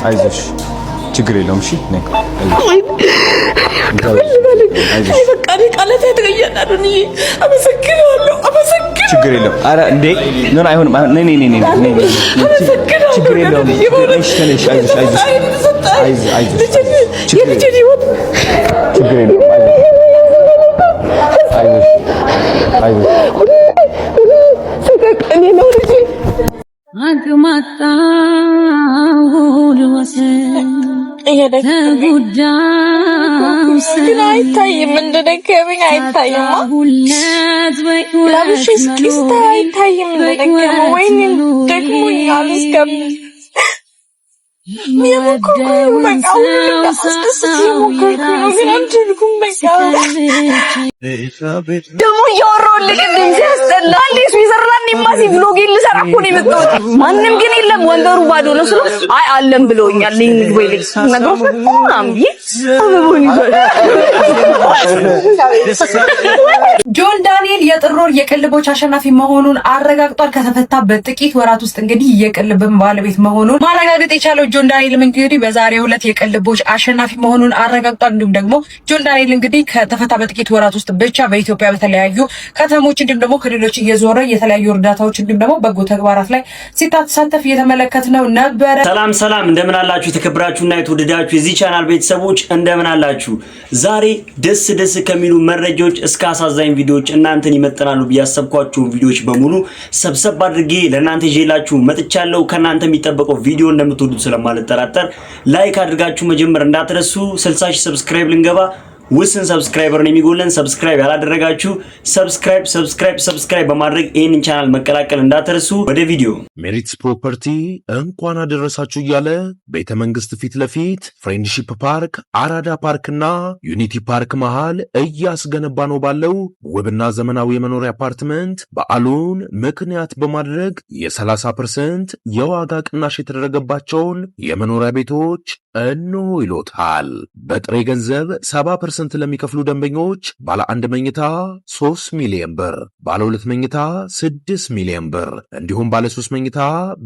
አይዞሽ ችግር የለውም እሺ ነይ አይዞሽ በቃ ቃላት ተገየናሉኝ አመሰግናለሁ ችግር የለውም ኧረ እንዴ ኖ አይሆንም ነይ ችግር የለውም እሺ ተነሽ አይዞሽ ችግር የለውም አይዞሽ ሰቀቀኔ ነው ልጅ አግማጣው ልወሰን ግን አይታይም እንደደከመኝ አይታይም ለብሽ እስኪስታ አይታይም እንደደከመ ወይኔ ደክሞኛል እስከም ደግሞ እያወራሁልህ ቅድም ሲያስጠላ እንዴት ስዊዘርላንድ ኤምባሲ ብሎግ ልሰራ እኮ ነው የመጣሁት። ማንም ግን የለም ወንበሩ ባዶ ነው ስለው አይ አለም ብለውኛል። ወይ ነገሮች በጣም ጆን ዳንኤል የጥር ወር የቅልቦች አሸናፊ መሆኑን አረጋግጧል። ከተፈታበት ጥቂት ወራት ውስጥ እንግዲህ የቅልብም ባለቤት መሆኑን ማረጋገጥ የቻለው ጆን ዳንኤል እንግዲህ በዛሬው ዕለት የቅልቦች አሸናፊ መሆኑን አረጋግጧል። እንዲሁም ደግሞ ጆን ዳንኤል እንግዲህ ከተፈታበት ጥቂት ወራት ውስጥ ብቻ በኢትዮጵያ በተለያዩ ከተሞች እንዲሁም ደግሞ ክልሎች እየዞረ የተለያዩ እርዳታዎች እንዲሁም ደግሞ በጎ ተግባራት ላይ ሲሳተፍ እየተመለከትነው ነበረ። ሰላም እንደምን አላችሁ? የተከበራችሁና የተወደዳችሁ የዚህ ቻናል ቤተሰቦች እንደምን አላችሁ? ዛሬ ደስ ከሚሉ መረጃዎች እስከ አሳዛኝ ቪዲዮዎች እናንተን ይመጥናሉ ብያሰብኳቸውን ቪዲዮዎች በሙሉ ሰብሰብ አድርጌ ለእናንተ ይዤላችሁ መጥቻለሁ። ከእናንተ የሚጠበቀው ቪዲዮ እንደምትወዱት ስለማልጠራጠር ላይክ አድርጋችሁ መጀመር እንዳትረሱ። 60,000 ሰብስክራይብ ልንገባ ውስን ሰብስክራይበር ነው የሚጎለን። ሰብስክራይብ ያላደረጋችሁ ሰብስክራይብ በማድረግ ይህንን ቻናል መቀላቀል እንዳትረሱ። ወደ ቪዲዮ ሜሪትስ ፕሮፐርቲ እንኳን አደረሳችሁ እያለ ቤተ መንግስት ፊት ለፊት ፍሬንድሺፕ ፓርክ፣ አራዳ ፓርክና ዩኒቲ ፓርክ መሃል እያስገነባ ነው ባለው ውብና ዘመናዊ የመኖሪያ አፓርትመንት በዓሉን ምክንያት በማድረግ የ30% የዋጋ ቅናሽ የተደረገባቸውን የመኖሪያ ቤቶች እንሆ ይሎታል። በጥሬ ገንዘብ 70% ለሚከፍሉ ደንበኞች ባለ 1 መኝታ 3 ሚሊዮን ብር፣ ባለ 2 መኝታ 6 ሚሊዮን ብር እንዲሁም ባለ 3 መኝታ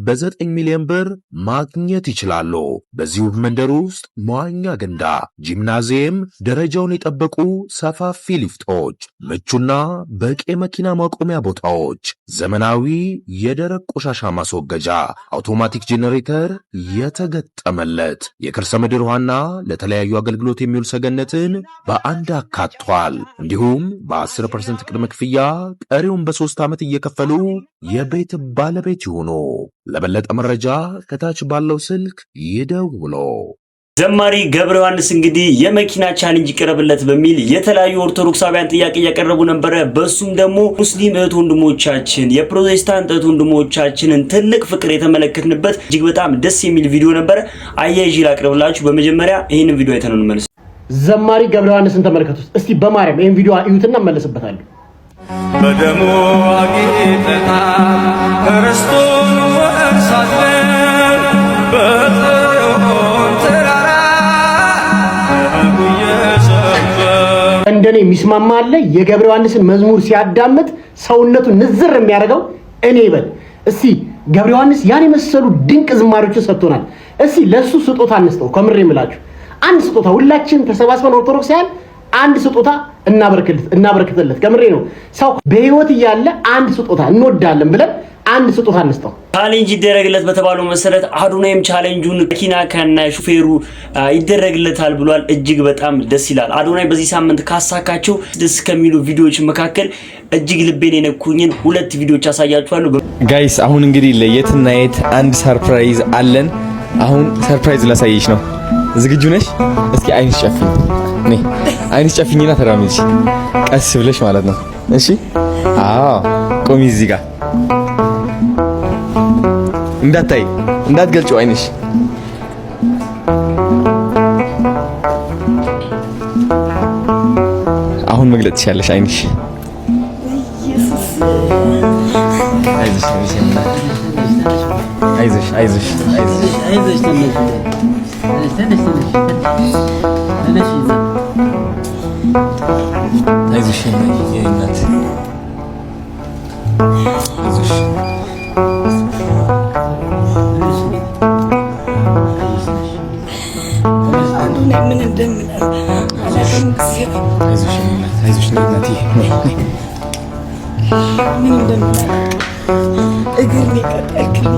በ9 ሚሊዮን ብር ማግኘት ይችላሉ። በዚሁ መንደር ውስጥ መዋኛ ገንዳ፣ ጂምናዚየም፣ ደረጃውን የጠበቁ ሰፋፊ ሊፍቶች፣ ምቹና በቂ መኪና ማቆሚያ ቦታዎች፣ ዘመናዊ የደረቅ ቆሻሻ ማስወገጃ፣ አውቶማቲክ ጄኔሬተር የተገጠመለት የከርሰ ምድር ውሃና ለተለያዩ አገልግሎት የሚውል ሰገነትን በአንድ አካቷል። እንዲሁም በ10% ቅድመ ክፍያ ቀሪውን በ3 ዓመት እየከፈሉ የቤት ባለቤት ይሁኑ። ለበለጠ መረጃ ከታች ባለው ስልክ ይደውሉ። ዘማሪ ገብረ ዮሐንስ እንግዲህ የመኪና ቻሌንጅ ይቀርብለት በሚል የተለያዩ ኦርቶዶክሳውያን ጥያቄ ያቀረቡ ነበር። በሱም ደግሞ ሙስሊም እህት ወንድሞቻችን የፕሮቴስታንት እህት ወንድሞቻችንን ትልቅ ፍቅር የተመለከትንበት እጅግ በጣም ደስ የሚል ቪዲዮ ነበር። አያይዤ ላቅርብላችሁ። በመጀመሪያ ይሄንን ቪዲዮ አይተን እንመለስ። ዘማሪ ገብረ ዮሐንስን ተመልከቱት እስቲ በማርያም ይሄን ቪዲዮ እዩትና እንመለስበታለን። በደሙ አጊጠናል ክርስቶስ ወርሳለን እንደኔ የሚስማማ አለ? የገብረ ዮሐንስን መዝሙር ሲያዳምጥ ሰውነቱን ንዝር የሚያደርገው እኔ ይበል። እስቲ ገብረ ዮሐንስ ያን የመሰሉ ድንቅ ዝማሬዎችን ሰጥቶናል። እስቲ ለሱ ስጦታ እንስጠው። ከምሬ የምላችሁ አንድ ስጦታ ሁላችን ተሰባስበን ኦርቶዶክሳውያን አንድ ስጦታ እናበረክትለት። ከምሬ ነው። ሰው በህይወት እያለ አንድ ስጦታ እንወዳለን ብለን አንድ ስጦታ እንስጠው። ቻሌንጅ ይደረግለት በተባለው መሰረት አዶናይም ቻሌንጁን መኪና ከነ ሹፌሩ ይደረግለታል ብሏል። እጅግ በጣም ደስ ይላል። አዶናይ በዚህ ሳምንት ካሳካቸው ደስ ከሚሉ ቪዲዮዎች መካከል እጅግ ልቤን የነኩኝን 2 ቪዲዮዎች አሳያችኋለሁ። ጋይስ አሁን እንግዲህ ለየትና የት አንድ ሰርፕራይዝ አለን። አሁን ሰርፕራይዝ ላሳየሽ ነው። ዝግጁ ነሽ? እስኪ አይንሽ ጨፍኝ። ነይ አይንሽ ጨፍኝና ተራመጂ፣ ቀስ ብለሽ ማለት ነው። እሺ? አዎ ቆሚ እዚህ ጋር እንዳታይ እንዳትገልጪው አይንሽ። አሁን መግለጥ ትችያለሽ አይንሽ። አይዞሽ ምን እንደምን አላውቅም። አይዞሽ እናቴ ምን እንደምን እግር ሊቀጠልክልኝ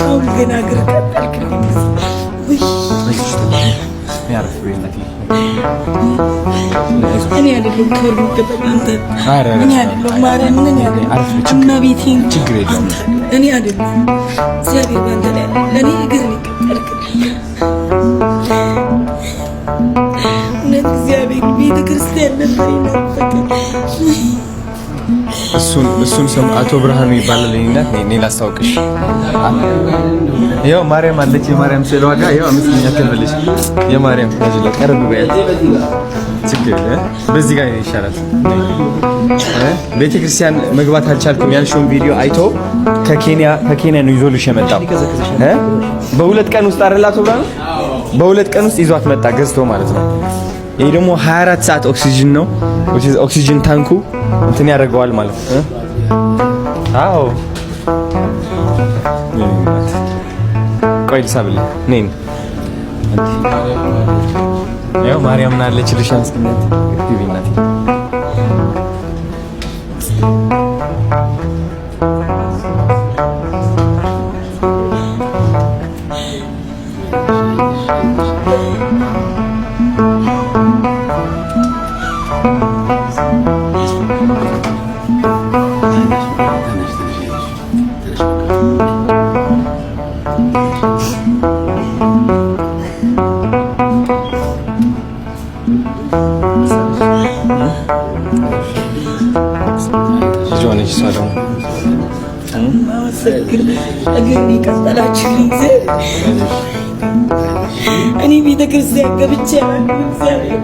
አሁን ገና እግር ቀጠልክልኝ። እኔ አይደለም ክብር የሚገባኝ አንተ። እኔ አይደለም ማርያምን፣ እኔ አይደለም እመቤቴን፣ እኔ አይደለም እግዚአብሔር ባንተ ላይ ለእኔ እግር ሊቀጠልክልኝ እውነት እግዚአብሔር ቤተ ክርስቲያን ነበር ይናፈቀኝ። እሱን ስም አቶ ብርሃኑ ይባላል። እናት እኔ ላስታውቅሽ። ያው ማርያም አለች። የማርያም ስዕል ዋጋ ያው 5 ያከብልሽ። የማርያም ታጅ ለቀርብ በያት ችግር በዚህ ጋር ይሻላል። ቤተክርስቲያን መግባት አልቻልኩም ያልሽውን ቪዲዮ አይቶ ከኬንያ ነው ይዞልሽ የመጣው። በሁለት ቀን ውስጥ አይደል አቶ ብርሃኑ? በሁለት ቀን ውስጥ ይዟት መጣ ገዝቶ ማለት ነው። ይሄ ደግሞ 24 ሰዓት ኦክሲጅን ነው። ኦክሲጅን ታንኩ እንትን ያደርገዋል ማለት ነው። አዎ ቆይ ልሳብልህ ነኝ። ያው ማርያም ናለችልሽ አንስኪነት ግቢናት እኔ ቤተ ክርስቲያን ገብቼ እግዚአብሔር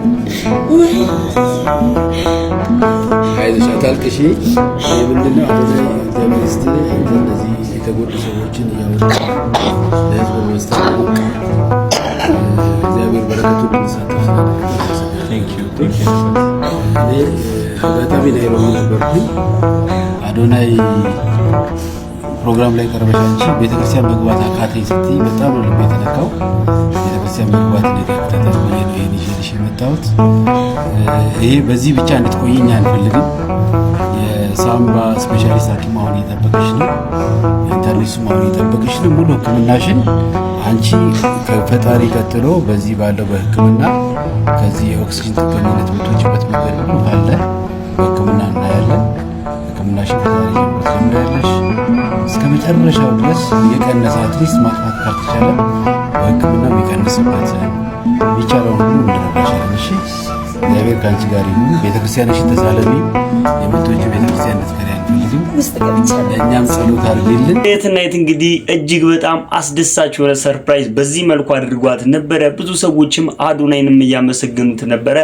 ወይ አይዞሽ አታልቅሺ። ምንድነው እግዚአብሔር እስቲ እንደዚህ የተጎዱ ሰዎችን እያወጣ ለህዝብ ማስተዋወቅ እግዚአብሔር በረከቱን እንዲሳተፍ አጋጣሚ ናይሮቢ ነበርኩኝ። አዶናይ ፕሮግራም ላይ ቀርበሽ አንቺ ቤተክርስቲያን መግባት አቃተኝ ስትይ በጣም ነው ልቤ የተነካው። ቤተክርስቲያን መግባት እንደተከታተል ነው ይሄን ይዤልሽ የመጣሁት። ይሄ በዚህ ብቻ እንድትቆይኝ አንፈልግም። የሳምባ ስፔሻሊስት ሐኪም አሁን እየጠበቀሽ ነው። ኢንተርኔትም አሁን እየጠበቀሽ ነው። ሙሉ ሕክምናሽን አንቺ ከፈጣሪ ቀጥሎ በዚህ ባለው በሕክምና ከዚህ የኦክሲጅን ጥገኝነት የምትወጪበት መንገድ ሁሉ ካለ በሕክምና እናያለን። ሕክምናሽን ከዛሬ ጀምሮ ትጀምሪያለሽ እስከ መጨረሻው ድረስ የቀነሰ አትሊስት ማጥፋት ካልተቻለ በሕክምና የሚቀንስበት የሚቻለውን ሁሉ እንድረዳሻለን። እሺ፣ እግዚአብሔር ከአንቺ ጋር ይሁን። ቤተክርስቲያንሽን ተሳለሚ። የምትወጪው ቤተክርስቲያን እንድትቀሪ አንፈልግም። ለእኛም ጸሎት አድርጊልን። የትናየት እንግዲህ እጅግ በጣም አስደሳች የሆነ ሰርፕራይዝ በዚህ መልኩ አድርጓት ነበረ። ብዙ ሰዎችም አዶናይንም እያመሰገኑት ነበረ።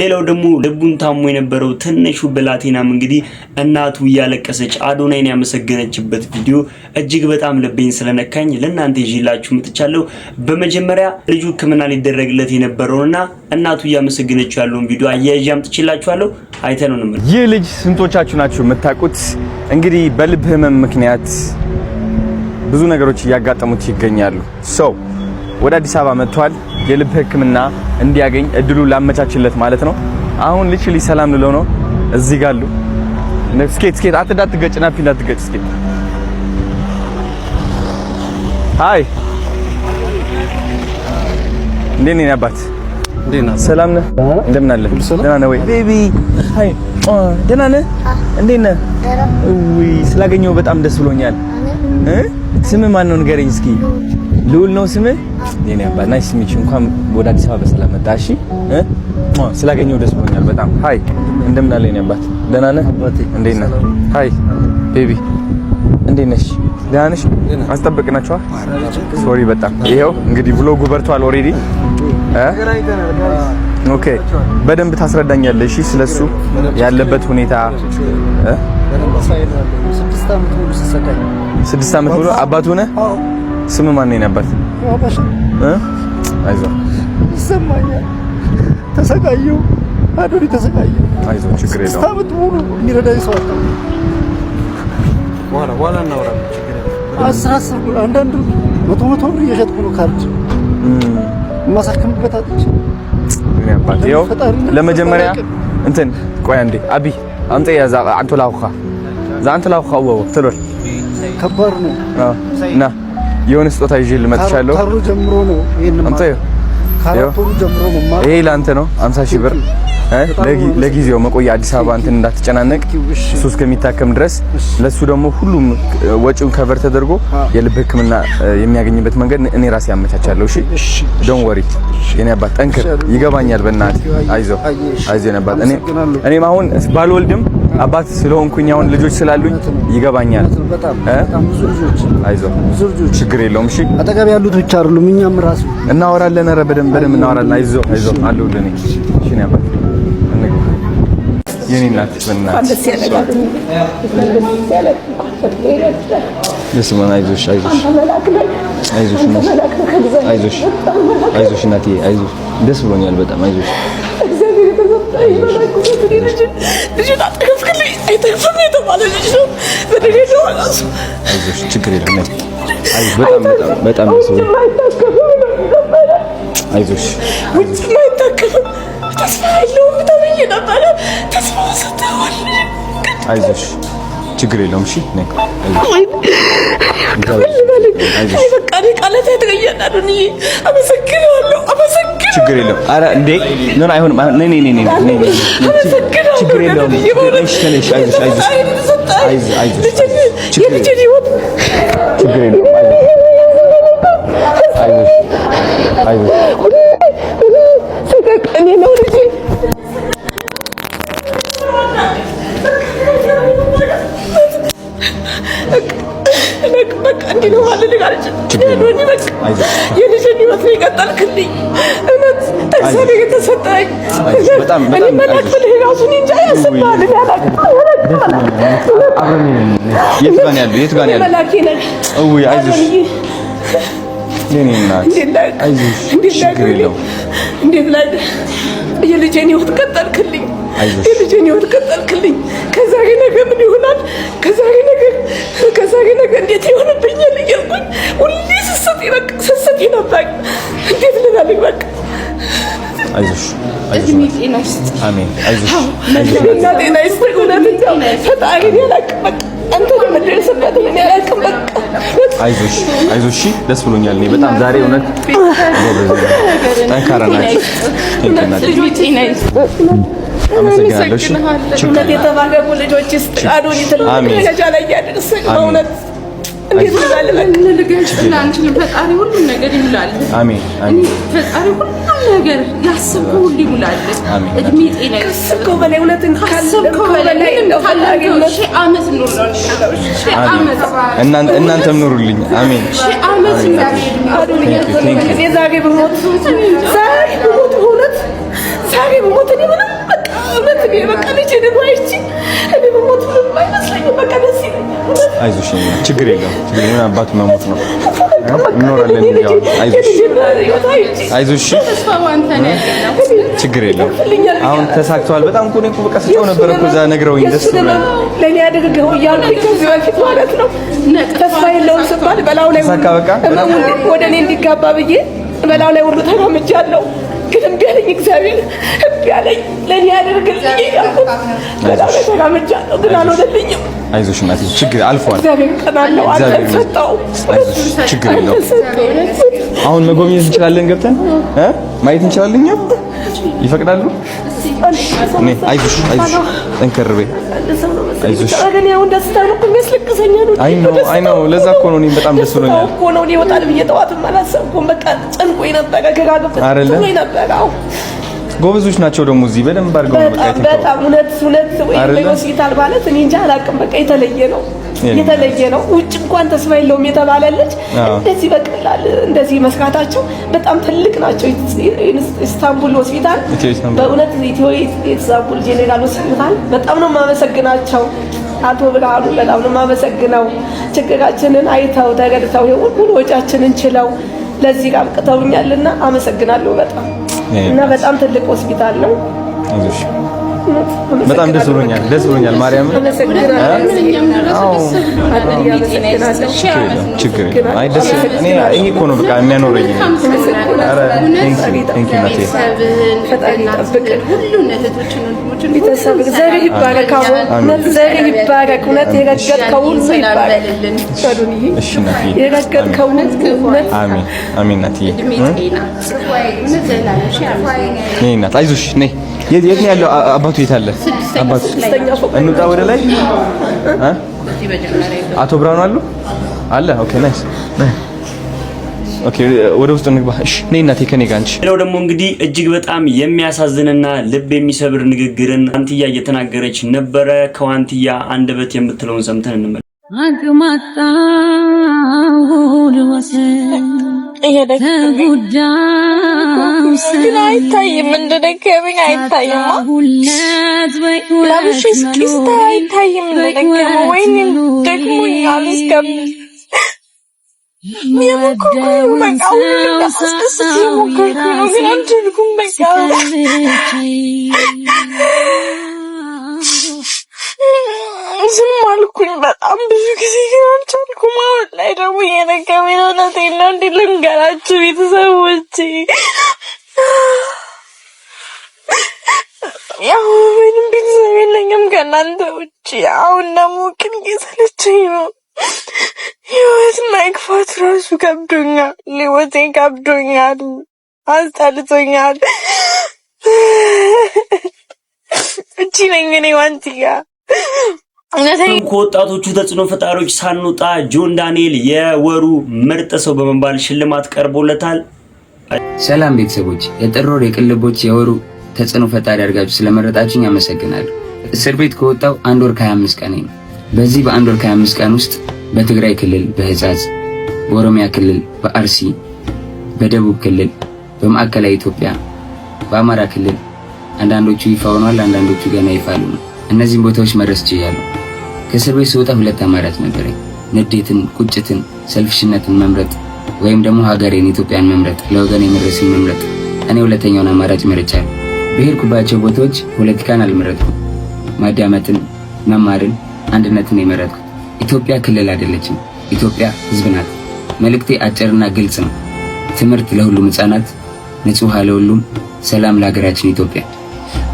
ሌላው ደግሞ ልቡን ታሞ የነበረው ትንሹ ብላቴናም እንግዲህ እናቱ እያለቀሰች አዶናይን ያመሰገነችበት ቪዲዮ እጅግ በጣም ልቤን ስለነካኝ ለእናንተ ይዤላችሁ መጥቻለሁ። በመጀመሪያ ልጁ ሕክምና ሊደረግለት የነበረውና እናቱ እያመሰገነችው ያለውን ቪዲዮ አያይዤ አምጥቼላችኋለሁ። አይተነው ነው። ይህ ልጅ ስንቶቻችሁ ናችሁ የምታውቁት? እንግዲህ በልብ ህመም ምክንያት ብዙ ነገሮች እያጋጠሙት ይገኛሉ። ሰው ወደ አዲስ አበባ መጥቷል። የልብ ህክምና እንዲያገኝ እድሉ ላመቻችለት ማለት ነው። አሁን ልጅ ሰላም ልለው ነው። እዚህ ጋር አሉ። ስኬት አትዳትገጭ ናፊ እንዳትገጭ ስኬት ሃይ እንዴት ነህ አባት? ሰላም ነህ? እንደምን አለ? ደህና ነህ ወይ ቤቢ? ሃይ ደህና ነህ? እንዴት ነህ? ውይ ስላገኘው በጣም ደስ ብሎኛል። ስምህ ማን ነው ንገረኝ እስኪ። ልዑል ነው ስምህ? የኔ አባት ናይስ ሚች። እንኳን ወደ አዲስ አበባ በሰላም መጣ። እሺ ስላገኘው ደስ ብሎኛል በጣም። ሃይ እንደምን አለ የኔ አባት? ደህና ነህ? እንዴት ነህ? ሃይ ቤቢ እንዴት ነሽ? ደህና ነሽ? አስጠበቅናችኋ። ሶሪ በጣም ይሄው እንግዲህ ብሎጉ በርቷል ኦሬዲ። ኦኬ በደንብ ታስረዳኛለህ እሺ ስለሱ ያለበት ሁኔታ። 6 ዓመት ሙሉ አባቱ ነህ? ስም ማን ነው ነበር? አይዞህ ይሰማኛል። ተሰቃየሁ አዶኒ ተሰቃየሁ። አይዞህ ችግር የለውም። 6 ዓመት ሙሉ የሚረዳኝ ሰው አጣሁ። በኋላ እናወራለን። ችግር የለም። 10 አንዳንዱ 100 ብር እየሸጥኩ ነው ካርድ ማሳከምበት አጥቼ ምን ያባቴ ይኸው ለመጀመሪያ እንትን ቆይ አንዴ አቢ አምጣ ያዛ አንተ ላውኻ ዛንተ ላውኻ ወው ትሎል ከባድ ነው እና የሆነ ስጦታ ይዤ ልመጥቻለሁ ካርዱ ጀምሮ ነው ይሄን አምጣ ካርዱ ጀምሮ ነው ማለት ይሄ ላንተ ነው 50,000 ብር ለጊዜው መቆያ አዲስ አበባ እንትን እንዳትጨናነቅ እሱ እስከሚታከም ድረስ ለሱ ደግሞ ሁሉም ወጪውን ከቨር ተደርጎ የልብ ሕክምና የሚያገኝበት መንገድ እኔ ራሴ ያመቻቻለሁ። እሺ ዶንት ወሪ የኔ አባት ጠንክር። ይገባኛል። በእናትህ አይዞህ የኔ አባት። እኔም አሁን ባልወልድም አባት ስለሆንኩኝ አሁን ልጆች ስላሉኝ ይገባኛል። አይዞህ ችግር የለውም። እሺ አጠገብ ያሉት ብቻ አይደሉም እኛም ራሱ እናወራለን። ኧረ በደንብ እናወራለን። አይዞህ አለሁልህ እኔ። እሺ የኔ አባት የኔ እናት በእናትህ ለስማን አይዞሽ እናቴ አይዞሽ። ደስ ብሎኛል በጣም አይዞሽ። አይዞሽ ችግር የለም። በጣም ደስ ብሎኛል። አይዞሽ ተስፋ የለውም ተብዬ ነበረ። ተስፋ ሰጥተዋል። አይዞሽ ችግር የለውም። እሺ ነይ አይዞሽ በቃ እኔ ቃላት የተገኘናል። አመሰግናለሁ። ችግር የለውም። ኧረ እንዴ ምን አይሆንም። ነይ ችግር የለውም። አይዞሽ ችግር የለውም። አይዞሽ እኔ ነው ልጅ በቃ እንዲህ ነው ማለት ነው። የልጅን ህይወት ነው የቀጠልክልኝ። እውነት ተግሳሌ የተሰጠኝ በጣም መላክ ብለህ ራሱ እንጃ ያስባል። የት ጋር ነው ያለው? መላኬ ነህ። አይዞሽ የኔ እናት አይዞሽ ችግር የለውም። እንዴት ላይ የልጄን ህይወት ቀጠልክልኝ። የልጄን ህይወት ቀጠልክልኝ። ከዛሬ ነገ ምን ይሆናል? ከዛሬ ነገ እንዴት ይሆንብኛል እያልኩኝ ሁሌ ስሰት ነበር። እንዴት ልበልኝ? በቃ አይዞሽ ጤና ይስጥ። አሜን። አይዞሽ ጤና ይስጥ። እውነት ፈጣሪ ያላቅም በቃ አንተ ለመደረስበት ምን ያላቅም በቃ አይዞሽ እሺ ደስ ብሎኛል። እኔ በጣም ዛሬ እውነት ጠንካራ ናችሁ። አመሰግናለሁ። እሺ እውነት የተባረኩ ልጆች አዶኒ ትልቅ ደረጃ ላይ ያደርሰኝ በእውነት እንዴት ልገልጽልህ አንችልም። ፈጣሪ ሁሉም ነገር ይሙላል። አሜን አሜን። ፈጣሪ ሁሉም ነገር ያሰብከው ሁሉ ይሙላል። እድሜ ጤና ያሰብከው በላይ እውነትን ካሰብከው በላይ ሺህ ዓመት ኑር ነው። ሺህ ዓመት እናንተም ኑሩልኝ። አሜን። ሺህ ዓመት እኔ ዛሬ ብሞት ዛሬ ብሞት እኔ ምንም በቃ እውነት እኔ በቃ ልጄ ደግሞ አይቼ እኔ ብሞት ምንም አይመስለኝም። በቃ ደስ ይለኛል። አይዞሽ ችግር የለውም። ምን አባቱ መሞት ነው እንኖራለን። አይዞሽ ችግር የለውም። አሁን ተሳክቷል። በጣም እኮ ነው በቃ ስጫው ነበር እኮ እዛ ነግረውኝ ደስ ብሎኛል። ለኔ አደረገው እያልኩኝ ከዚህ በፊት ማለት ነው ተስፋ የለውም ስባል በላው ላይ ወደ እኔ እንዲጋባ ብዬ በላው ላይ ሁሉ ተራምጃለሁ። ግን እምቢ አለኝ እግዚአብሔር እምቢ አለኝ። ለኔ ያደርግልኝ እያልኩ በላው ላይ ተራምጃለሁ፣ ግን አልሆነልኝም። አይዞሽ እናቴ ችግር አልፏል። እግዚአብሔር ቀናለው አልፈጣው። አይዞሽ ችግር የለውም። አሁን መጎብኘት እንችላለን፣ ገብተን ማየት እንችላለን። ይፈቅዳሉ? አይዞሽ ጠንከር በይ። አይዞሽ አይ ነው ለዛ እኮ ነው እኔም በጣም ደስ ብሎኛል እኮ ነው። እኔ ይወጣል ብዬ ጠዋትም አላሰብኩም። በቃ ጨንቆኝ ነበረ። ከጋግብኝ ነበረ። ጎበዞች ናቸው ደግሞ እዚህ በደንብ አድርገው በጣም እውነት ወይ ሆስፒታል ማለት እኔ እንጃ አላውቅም። በቃ የተለየ ነው። ውጭ እንኳን ተስፋ የለውም የተባለልጅ እንደዚህ በቀላል እንደዚህ መስራታቸው በጣም ትልቅ ናቸው። ኢስታንቡል ሆስፒታል በእውነት ኢስታንቡል ጄኔራል ሆስፒታል በጣም ነው የማመሰግናቸው። አቶ ብርሃኑ በጣም ነው የማመሰግነው። ችግራችንን አይተው ተረድተው ሁሉ ወጫችንን ችለው ለዚህ አብቅተውኛልና አመሰግናለሁ በጣም እና በጣም ትልቅ ሆስፒታል ነው። በጣም ደስ ብሎኛል ማርያም። ችግር አይ ደስ እኔ ይሄ እኮ ነው በቃ የሚያኖረኝ። ኧረ ቴንክ ዩ ናቴ ፈጣሪ ይጠብቅ ሁሉን እህቶችን ወንድሞችን ቤተሰብ ዘርህ ይባረክ። ዘርህ ይባረክ። እውነት የረገጥከው ሁሉ ይባረክልን። እሺ ናቴ የረገጥከው እውነት አሜን አሜን ናቴ ነይ እናት አይዞሽ ነይ። የት ነው ያለው አባቱ? የት አለ አባቱ? እንውጣ ወደ ላይ። አቶ ብርሃኑ አለ። ኦኬ ናይስ። ኦኬ ወደ ውስጥ እንግባ። እሺ ነይ እናቴ ከኔ ጋር አንቺ። ሌላው ደግሞ እንግዲህ እጅግ በጣም የሚያሳዝንና ልብ የሚሰብር ንግግርን ዋንትያ እየተናገረች ነበረ። ከዋንትያ አንደበት የምትለውን ሰምተን እንመለስ። ግን አይታይም፣ እንደደከመኝ አይታይም። ለብሼ እስኪስታ አይታይም እንደደከመ። ወይኔ ደክሞኛል እስከምል የሞከርኩ በቃ ሁሉም አስደስት የሞከርኩ ነው፣ ግን አልቻልኩም። በቃ ዝም አልኩኝ በጣም ብዙ ጊዜ፣ ግን አልቻልኩም። አሁን ላይ ደግሞ እየደከመኝ ነው። እውነቴን ነው። እንዴት ልንገራችሁ ቤተሰቦቼ? ያው ምንም ቤተሰብ የለኝም ከእናንተ ውጭ። አሁን ደግሞ ግን እየሰለቸኝ ነው። ህይወት መግፋት ራሱ ከብዶኛል። ህይወቴ ከብዶኛል፣ አስጠልቶኛል። እቺ ነኝ እኔ ዋንትያ። ከወጣቶቹ ተጽዕኖ ፈጣሪዎች ሳንወጣ ጆን ዳንኤል የወሩ ምርጥ ሰው በመባል ሽልማት ቀርቦለታል። ሰላም ቤተሰቦች፣ የጥር ወር የቅልቦች የወሩ ተጽዕኖ ፈጣሪ አድርጋችሁ ስለመረጣችሁኝ አመሰግናለሁ። እስር ቤት ከወጣው 1 ወር ከ25 ቀን ነው። በዚህ በ1 ወር ከ25 ቀን ውስጥ በትግራይ ክልል በህጻጽ፣ በኦሮሚያ ክልል በአርሲ፣ በደቡብ ክልል፣ በማዕከላዊ ኢትዮጵያ፣ በአማራ ክልል አንዳንዶቹ ይፋ ሆኗል፣ አንዳንዶቹ ገና ይፋ አልሆኑ። እነዚህን ቦታዎች መድረስ ችያለሁ። ከእስር ቤት ስወጣ 2 አማራጭ ነበረኝ። ንዴትን፣ ቁጭትን፣ ሰልፍሽነትን መምረጥ ወይም ደግሞ ሀገሬን ኢትዮጵያን መምረጥ፣ ለወገን የመድረስን መምረጥ። እኔ ሁለተኛውን አማራጭ መርጫለሁ። በሄድኩባቸው ቦታዎች ፖለቲካን አልመረጥኩም። ማዳመጥን፣ መማርን፣ አንድነትን የመረጥኩት። ኢትዮጵያ ክልል አይደለችም፣ ኢትዮጵያ ህዝብ ናት። መልእክቴ አጭርና ግልጽ ነው። ትምህርት ለሁሉም ህፃናት፣ ንጹህ ውሃ ለሁሉም፣ ሰላም ለሀገራችን ኢትዮጵያ።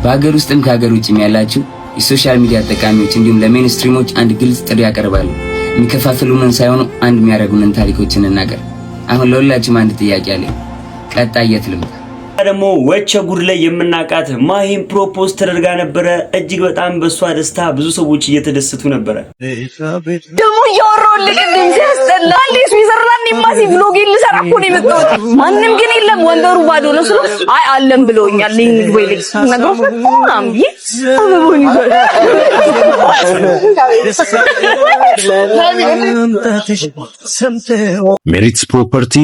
በሀገር ውስጥም ከሀገር ውጭም ያላችሁ የሶሻል ሚዲያ ተጠቃሚዎች እንዲሁም ለሜንስትሪሞች አንድ ግልጽ ጥሪ ያቀርባሉ። የሚከፋፍሉንን ሳይሆኑ አንድ የሚያደርጉንን ታሪኮችን እናገር። አሁን ለሁላችሁም አንድ ጥያቄ አለኝ። ቀጣይ የት ልምጣ? ደግሞ ወቸ ጉድ ላይ የምናቃት ማሂም ፕሮፖዝ ተደርጋ ነበረ። እጅግ በጣም በሷ ደስታ ብዙ ሰዎች እየተደሰቱ ነበረ። ደግሞ እያወራሁልህ ቅድም ሲያስጠላ እንዴ ስዊዘርላንድ ኤምባሲ ብሎግ ልሰራ እኮ ነው የመጣሁት። ማንም ግን የለም፣ ወንበሩ ባዶ ነው ስለው አይ አለም ብለውኛል። ልኝ ወይ ልጅ ነገሩ ፈጣን ቢ አበቦኝ ሜሪትስ ፕሮፐርቲ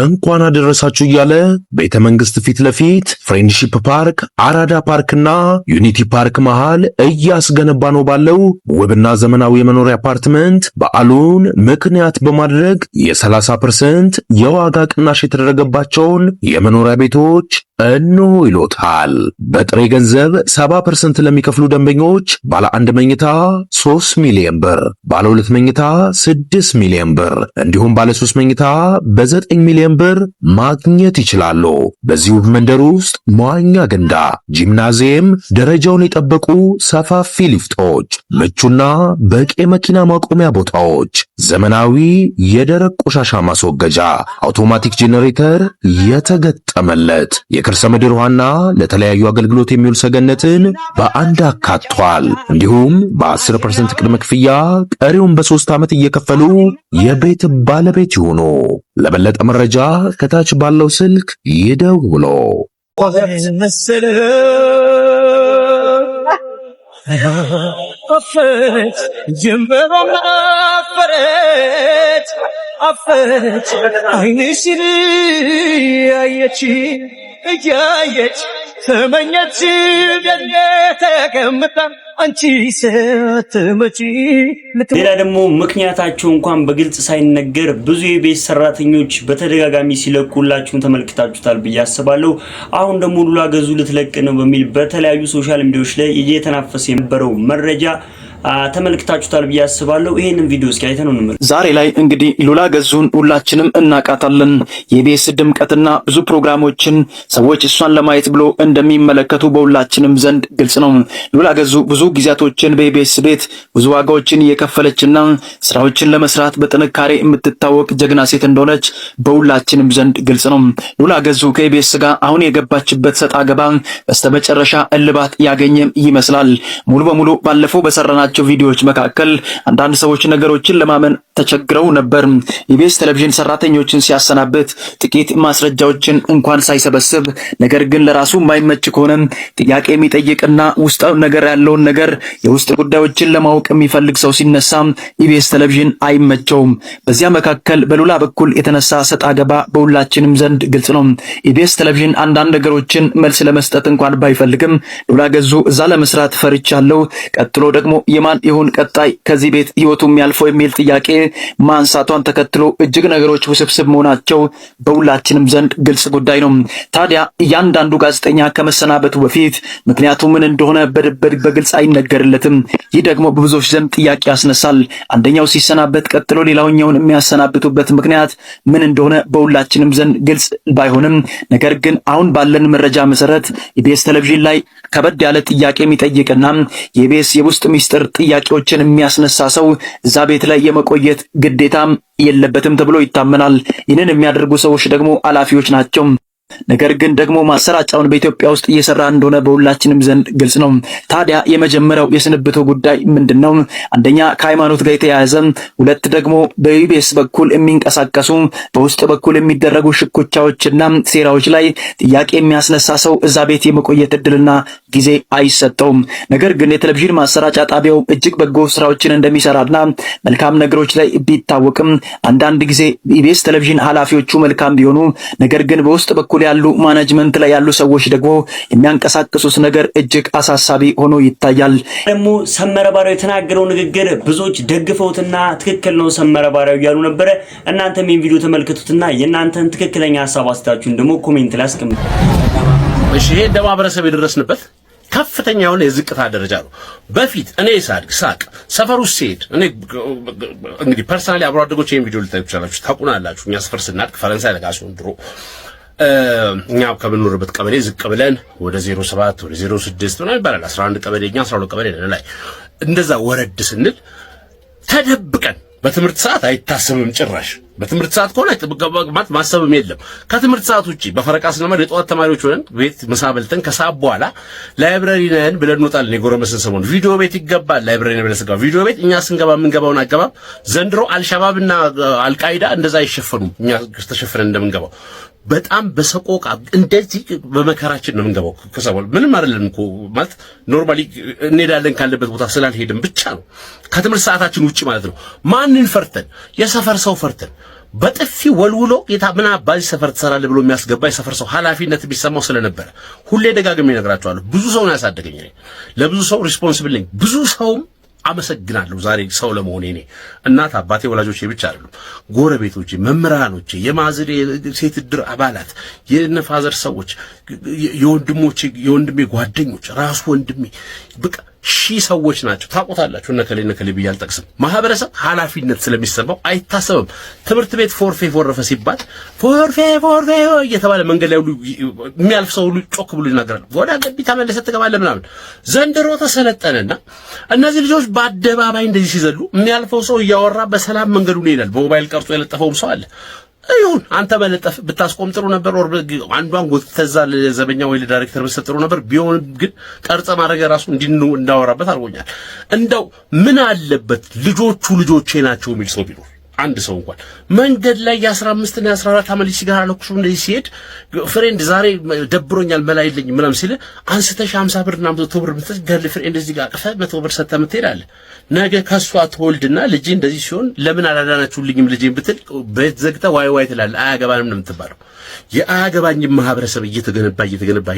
እንኳን አደረሳችሁ እያለ ቤተ መንግስት ፊት ለፊት ፍሬንድሺፕ ፓርክ፣ አራዳ ፓርክና ዩኒቲ ፓርክ መሃል እያስገነባ ነው ባለው ውብና ዘመናዊ የመኖሪያ አፓርትመንት በዓሉን ምክንያት በማድረግ የ30% የዋጋ ቅናሽ የተደረገባቸውን የመኖሪያ ቤቶች እንሆ ይሎታል። በጥሬ ገንዘብ 70% ለሚከፍሉ ደንበኞች ባለ 1 መኝታ 3 ሚሊዮን ብር፣ ባለ 2 መኝታ 6 ሚሊዮን ብር እንዲሁም ባለ 3 መኝታ በ9 ሚሊዮን ብር ማግኘት ይችላሉ። በዚሁ መንደር ውስጥ መዋኛ ገንዳ፣ ጂምናዚየም፣ ደረጃውን የጠበቁ ሰፋፊ ሊፍቶች፣ ምቹና በቂ መኪና ማቆሚያ ቦታዎች፣ ዘመናዊ የደረቅ ቆሻሻ ማስወገጃ፣ አውቶማቲክ ጄኔሬተር የተገጠመለት የከርሰ ምድር ውሃና ለተለያዩ አገልግሎት የሚውል ሰገነትን በአንድ አካቷል። እንዲሁም በ10% ቅድመ ክፍያ ቀሪውን በ3 ዓመት እየከፈሉ የቤት ባለቤት ይሁኑ። ለበለጠ መረጃ ከታች ባለው ስልክ ይደውሉ። አፈረች ጀንበሯም አፈረች አይንሽን ያየች እያየች ተመኘች ደኔ ተቀምጣ አንቺ ስትመጪ። ሌላ ደግሞ ምክንያታቸው እንኳን በግልጽ ሳይነገር ብዙ የቤት ሰራተኞች በተደጋጋሚ ሲለቁላችሁን ተመልክታችሁታል ብዬ አስባለሁ። አሁን ደግሞ ሉላ ገዙ ልትለቅ ነው በሚል በተለያዩ ሶሻል ሚዲያዎች ላይ እየተናፈሰ የነበረው መረጃ ተመልክታችሁታል ብዬ አስባለሁ። ይሄንን ቪዲዮ እስኪ አይተነው እንመለስ። ዛሬ ላይ እንግዲህ ሉላ ገዙን ሁላችንም እናቃታለን። የኢቢኤስ ድምቀትና ብዙ ፕሮግራሞችን ሰዎች እሷን ለማየት ብሎ እንደሚመለከቱ በሁላችንም ዘንድ ግልጽ ነው። ሉላ ገዙ ብዙ ጊዜያቶችን በኢቢኤስ ቤት ብዙ ዋጋዎችን እየከፈለችና ስራዎችን ለመስራት በጥንካሬ የምትታወቅ ጀግና ሴት እንደሆነች በሁላችንም ዘንድ ግልጽ ነው። ሉላ ገዙ ከኢቢኤስ ጋር አሁን የገባችበት ሰጣ ገባ በስተመጨረሻ እልባት ያገኘም ይመስላል። ሙሉ በሙሉ ባለፈው በሰራና ቪዲዮዎች መካከል አንዳንድ ሰዎች ነገሮችን ለማመን ተቸግረው ነበር። ኢቢኤስ ቴሌቪዥን ሰራተኞችን ሲያሰናበት ጥቂት ማስረጃዎችን እንኳን ሳይሰበስብ ነገር ግን ለራሱ የማይመች ከሆነ ጥያቄ የሚጠይቅና ውስጣው ነገር ያለውን ነገር የውስጥ ጉዳዮችን ለማወቅ የሚፈልግ ሰው ሲነሳ ኢቢኤስ ቴሌቪዥን አይመቸውም። በዚያ መካከል በሉላ በኩል የተነሳ ሰጣ ገባ በሁላችንም ዘንድ ግልጽ ነው። ኢቢኤስ ቴሌቪዥን አንዳንድ ነገሮችን መልስ ለመስጠት እንኳን ባይፈልግም ሉላ ገዙ እዛ ለመስራት ፈርቻለሁ፣ ቀጥሎ ደግሞ የማን ይሁን ቀጣይ ከዚህ ቤት ህይወቱ የሚያልፈው የሚል ጥያቄ ማንሳቷን ተከትሎ እጅግ ነገሮች ውስብስብ መሆናቸው በሁላችንም ዘንድ ግልጽ ጉዳይ ነው። ታዲያ እያንዳንዱ ጋዜጠኛ ከመሰናበቱ በፊት ምክንያቱ ምን እንደሆነ በግልጽ አይነገርለትም። ይህ ደግሞ በብዙዎች ዘንድ ጥያቄ ያስነሳል። አንደኛው ሲሰናበት ቀጥሎ ሌላኛውን የሚያሰናብቱበት ምክንያት ምን እንደሆነ በሁላችንም ዘንድ ግልጽ ባይሆንም ነገር ግን አሁን ባለን መረጃ መሰረት ኢቢኤስ ቴሌቪዥን ላይ ከበድ ያለ ጥያቄ የሚጠይቅና የኢቢኤስ የውስጥ ሚስጥር ጥያቄዎችን የሚያስነሳ ሰው እዛ ቤት ላይ የመቆየት ግዴታም የለበትም ተብሎ ይታመናል። ይህንን የሚያደርጉ ሰዎች ደግሞ ኃላፊዎች ናቸው። ነገር ግን ደግሞ ማሰራጫውን በኢትዮጵያ ውስጥ እየሰራ እንደሆነ በሁላችንም ዘንድ ግልጽ ነው። ታዲያ የመጀመሪያው የስንብቱ ጉዳይ ምንድነው? አንደኛ ከሃይማኖት ጋር የተያያዘ፣ ሁለት ደግሞ በኢቢኤስ በኩል የሚንቀሳቀሱ በውስጥ በኩል የሚደረጉ ሽኩቻዎችና ሴራዎች ላይ ጥያቄ የሚያስነሳ ሰው እዛ ቤት የመቆየት እድልና ጊዜ አይሰጠውም። ነገር ግን የቴሌቪዥን ማሰራጫ ጣቢያው እጅግ በጎ ስራዎችን እንደሚሰራና መልካም ነገሮች ላይ ቢታወቅም አንዳንድ ጊዜ ኢቢኤስ ቴሌቪዥን ኃላፊዎቹ መልካም ቢሆኑ ነገር ግን በውስጥ በኩል ያሉ ማኔጅመንት ላይ ያሉ ሰዎች ደግሞ የሚያንቀሳቅሱት ነገር እጅግ አሳሳቢ ሆኖ ይታያል። ደግሞ ሰመረ ባሪያው የተናገረው ንግግር ብዙዎች ደግፈውትና ትክክል ነው ሰመረ ባሪያው ያሉ ነበር። እናንተም ይሄን ቪዲዮ ተመልከቱትና የናንተን ትክክለኛ ሐሳብ አስተያየታችሁን ደግሞ ኮሜንት ላይ አስቀምጡ። እሺ ይሄ ማህበረሰብ የደረስንበት ከፍተኛ የሆነ የዝቅታ ደረጃ ነው። በፊት እኔ ሳቅ ሰፈር ውስጥ ሲሄድ እኔ እንግዲህ ፐርሰናሊ አብሮ አደጎች ይሄን ቪዲዮ ልታዩ ትችላላችሁ፣ ታውቁናላችሁ። እኛ ሰፈር ስናድግ ፈረንሳይ ለጋሲዮን ድሮ እኛ ከምንኖርበት ቀበሌ ዝቅ ብለን ወደ 07 ወደ 06 ምናምን ይባላል 11 ቀበሌ እኛ 12 ቀበሌ ነን ላይ እንደዛ ወረድ ስንል ተደብቀን በትምህርት ሰዓት አይታሰብም ጭራሽ። በትምህርት ሰዓት ከሆነ ማሰብም የለም። ከትምህርት ሰዓት ውጪ በፈረቃ ስንመር የጠዋት ተማሪዎች ሆነን ቤት ምሳ በልተን ከሰዓት በኋላ ላይብረሪ ነን ብለን እንወጣለን። የጎረመስን ሰሞን ቪዲዮ ቤት ይገባል። ላይብረሪ ነን ብለን ስንገባ ቪዲዮ ቤት እኛ ስንገባ የምንገባውን አገባብ ዘንድሮ አልሻባብና አልቃይዳ እንደዛ አይሸፈኑም። እኛ ተሸፍነን እንደምንገባው በጣም በሰቆቃ እንደዚህ በመከራችን ነው የምንገባው። ከሰቦል ምንም አይደለም እኮ ማለት ኖርማሊ እንሄዳለን ካለበት ቦታ ስላልሄድን ብቻ ነው ከትምህርት ሰዓታችን ውጪ ማለት ነው። ማንን ፈርተን? የሰፈር ሰው ፈርተን በጥፊ ወልውሎ የታምና ባዚ ሰፈር ተሰራለ ብሎ የሚያስገባ የሰፈር ሰው ኃላፊነት ቢሰማው ስለነበረ ሁሌ ደጋግሜ እነግራቸዋለሁ። ብዙ ሰው ነው ያሳደገኝ። ለብዙ ሰው ሪስፖንሲብል ነኝ። ብዙ ሰው አመሰግናለሁ ዛሬ ሰው ለመሆኔ። እኔ እናት አባቴ ወላጆቼ ብቻ አይደሉም፣ ጎረቤቶቼ፣ መምህራኖቼ፣ የማዝሬ ሴት ድር አባላት፣ የነፋዘር ሰዎች፣ የወንድሜ ጓደኞች፣ ራሱ ወንድሜ በቃ ሺህ ሰዎች ናቸው። ታውቁታላችሁ። እነከሌ ብዬ አልጠቅስም። ማህበረሰብ ኃላፊነት ስለሚሰማው አይታሰብም። ትምህርት ቤት ፎርፌ ፎረፈ ሲባል ፎርፌ እየተባለ መንገድ ላይ ሁሉ የሚያልፍ ሰው ሁሉ ጮክ ብሎ ይናገራል። ወደ ገቢ ተመለሰ ትገባለህ ምናምን። ዘንድሮ ተሰለጠነና እነዚህ ልጆች በአደባባይ እንደዚህ ሲዘሉ የሚያልፈው ሰው እያወራ በሰላም መንገዱን ይሄዳል። በሞባይል ቀርጾ የለጠፈውም ሰው አለ። አይሁን አንተ በለጠፍ ብታስቆም ጥሩ ነበር። ወር አንዷን ጎትተዛ ለዘበኛ ወይ ለዳይሬክተር በሰጥ ጥሩ ነበር። ቢሆን ግን ቀርጸ ማድረግ ራሱ እንዳወራበት አድርጎኛል። እንደው ምን አለበት ልጆቹ ልጆቼ ናቸው የሚል ሰው ቢኖር አንድ ሰው እንኳን መንገድ ላይ የ15 እና 14 ዓመት ሲጋራ ለኩሱ እንደዚህ ሲሄድ ፍሬንድ ዛሬ ደብሮኛል መላ የለኝም ምናምን ሲል አንስተሽ 50 ብር እና 100 ብር ብትሰጥ ገርል ፍሬንድ እዚህ ጋር አቅፈህ 100 ብር ሰጥተህ ትሄዳለህ። ነገ ከሷ ትወልድና ልጄ እንደዚህ ሲሆን ለምን አላዳናችሁልኝም ልጄን ብትል ቤት ዘግተህ ዋይ ዋይ ትላለህ። አያገባንም ነው የምትባለው። የአያገባኝ ማህበረሰብ እየተገነባ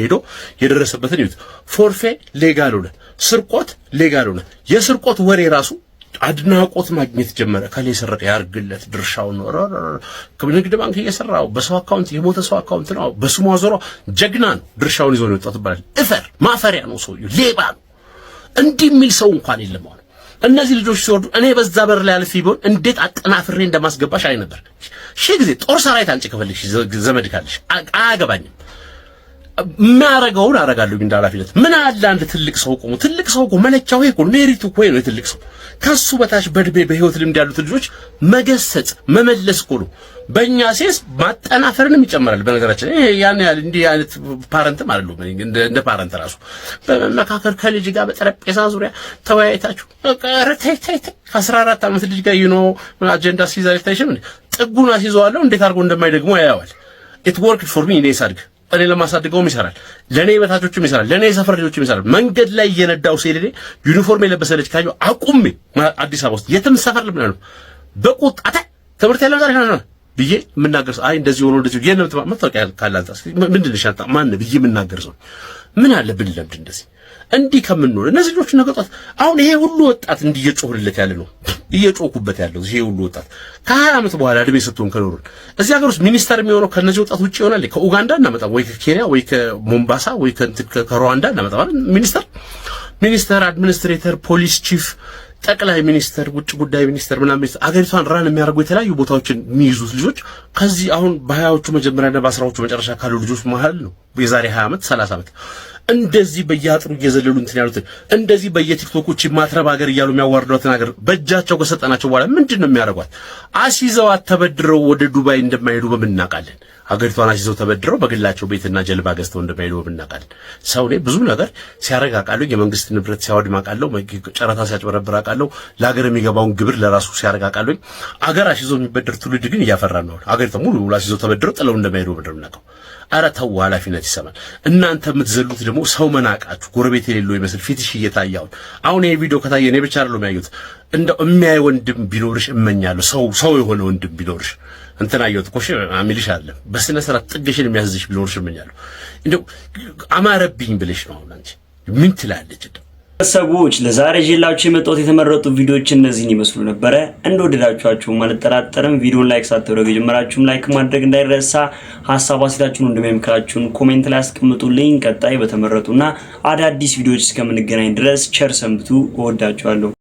ሄዶ የደረሰበትን ይሁት ፎርፌ ሌጋል ሆነ፣ ስርቆት ሌጋል ሆነ። የስርቆት ወሬ ራሱ አድናቆት ማግኘት ጀመረ። ከሌ ሰረቀ ያርግለት ድርሻው ነው። ከንግድ ባንክ እየሰራው በሰው አካውንት የሞተ ሰው አካውንት ነው በስሙ አዞሮ ጀግና ነው ድርሻውን ይዞ ነው የወጣው ትባላል። እፈር ማፈሪያ ነው ሰውዬው፣ ሌባ ነው። እንዲህ የሚል ሰው እንኳን የለም። አሁን እነዚህ ልጆች ሲወርዱ እኔ በዛ በር ላይ አልፌ ቢሆን እንዴት አጠናፍሬ እንደማስገባሽ አይ ነበር። ሺህ ጊዜ ጦር ሰራዊት አንቺ ከፈልሽ ዘመድ ካለሽ አያገባኝም። ማረጋውን አረጋለሁ ግን ኃላፊነት ምን አለ አንድ ትልቅ ሰው ቆሞ ትልቅ ሰው ቆሞ መለቻው ይሄ እኮ ሜሪቱ እኮ ነው የትልቅ ሰው ከሱ በታች በድቤ በህይወት ልምድ ያሉት ልጆች መገሰጽ መመለስ እኮ ነው። በእኛ ሴስ ማጠናፈርንም ይጨምራል። በነገራችን ይሄ ያን ያህል እንዲህ አይነት ፓረንትም አይደለም እንደ ፓረንት ራሱ በመካከል ከልጅ ጋር በጠረጴዛ ዙሪያ ተወያይታችሁ ተይ ከ14 ዓመት ልጅ ጋር ይኖ አጀንዳ ሲይዛል ታይሽም ጥጉና ሲይዘዋለሁ እንዴት አድርጎ እንደማይደግሞ ያያዋል። ኢት ወርክድ ፎር ሚ እኔ ሳድግ እኔ ለማሳደገውም ይሰራል፣ ለኔ በታቾችም ይሰራል፣ ለኔ የሰፈር ልጆችም ይሰራል። መንገድ ላይ እየነዳው ሲሄድ ዩኒፎርም የለበሰ ልጅ ካየሁ አቁሜ አዲስ አበባ ውስጥ የትም ሰፈር ልምና ነው በቁጣ ትምህርት ያለው ዛሬ ነው ብዬ የምናገር ሰው አይ እንደዚህ ሆኖ እንደዚህ የለም መታወቂያ ካላንጣስ ምንድን ሻንጣ ማን ብዬ የምናገር ሰው ምን አለ ብንለምድ እንደዚህ እንዲህ ከምንኖር እነዚህ ልጆች ነገጣት አሁን ይሄ ሁሉ ወጣት እንዲየጮህለት ያለ ነው እየጮኩበት ያለው ይሄ ሁሉ ወጣት ከ20 ዓመት በኋላ እድሜ ስትሆን ከኖር እዚህ ሀገር ውስጥ ሚኒስተር የሚሆነው ከነዚህ ወጣት ውጪ ይሆናል። ከኡጋንዳ እናመጣ ወይ ከኬንያ ወይ ከሞምባሳ ወይ ከሩዋንዳ እናመጣ ሚኒስተር፣ አድሚኒስትሬተር፣ ፖሊስ ቺፍ፣ ጠቅላይ ሚኒስተር፣ ውጭ ጉዳይ ሚኒስተር ምናምን አገሪቷን ራን የሚያደርጉ የተለያዩ ቦታዎችን የሚይዙት ልጆች ከዚህ አሁን በ20ዎቹ መጀመሪያና በ10ዎቹ መጨረሻ ካሉ ልጆች መሃል ነው የዛሬ 20 ዓመት 30 ዓመት እንደዚህ በየአጥሩ እየዘለሉ እንትን ያሉትን እንደዚህ በየቲክቶኮች ማትረብ ሀገር እያሉ የሚያዋርዷትን ሀገር በእጃቸው ከሰጠናቸው በኋላ ምንድነው የሚያደርጓት? አሲዘዋት ተበድረው ወደ ዱባይ እንደማይሄዱ በምናቃለን። ሀገሪቷን አሲዘው ተበድረው በግላቸው ቤትና ጀልባ ገዝተው እንደማይሄዱ በምናቃለን። ሰው ላይ ብዙ ነገር ሲያረግ አውቃለሁ። የመንግስት ንብረት ሲያወድም አውቃለሁ። ጨረታ ሲያጭበረብር አውቃለሁ። ለሀገር የሚገባውን ግብር ለራሱ ሲያረግ አውቃለሁ። አገር አሲዘው የሚበደር ትውልድ ግን እያፈራን ነው። ሀገሪቷ ሙሉ አሲዘው ተበድረው ጥለው እንደማይሄዱ በምናቀው አረ ተው፣ ኃላፊነት ይሰማል። እናንተ የምትዘሉት ደግሞ ሰው መናቃችሁ ጎረቤት የሌለው ይመስል ፊትሽ እየታያው አሁን ይሄ ቪዲዮ ከታየ እኔ ብቻ አይደለም ያዩት። እንደው የሚያይ ወንድም ቢኖርሽ እመኛለሁ። ሰው የሆነ ወንድም ቢኖርሽ እንትና አየሁት እኮ አሚልሽ አይደለም በስነ ስርዓት ጥግሽን የሚያዝሽ ቢኖርሽ እመኛለሁ። እንደው አማረብኝ ብለሽ ነው አሁን አንቺ ምን ትላለች? ሰዎች ለዛሬ ጀላችሁ የመጣሁት የተመረጡ ቪዲዮዎች እነዚህን ይመስሉ ነበረ። እንደወደዳችኋቸው አልጠራጠርም። ቪዲዮን ላይክ ሳታደርጉ ጀምራችሁም ላይክ ማድረግ እንዳይረሳ። ሐሳብ አስተያየታችሁን እንደምትመክራችሁን ኮሜንት ላይ አስቀምጡልኝ። ቀጣይ በተመረጡና አዳዲስ ቪዲዮዎች እስከምንገናኝ ድረስ ቸር ሰንብቱ። እወዳችኋለሁ።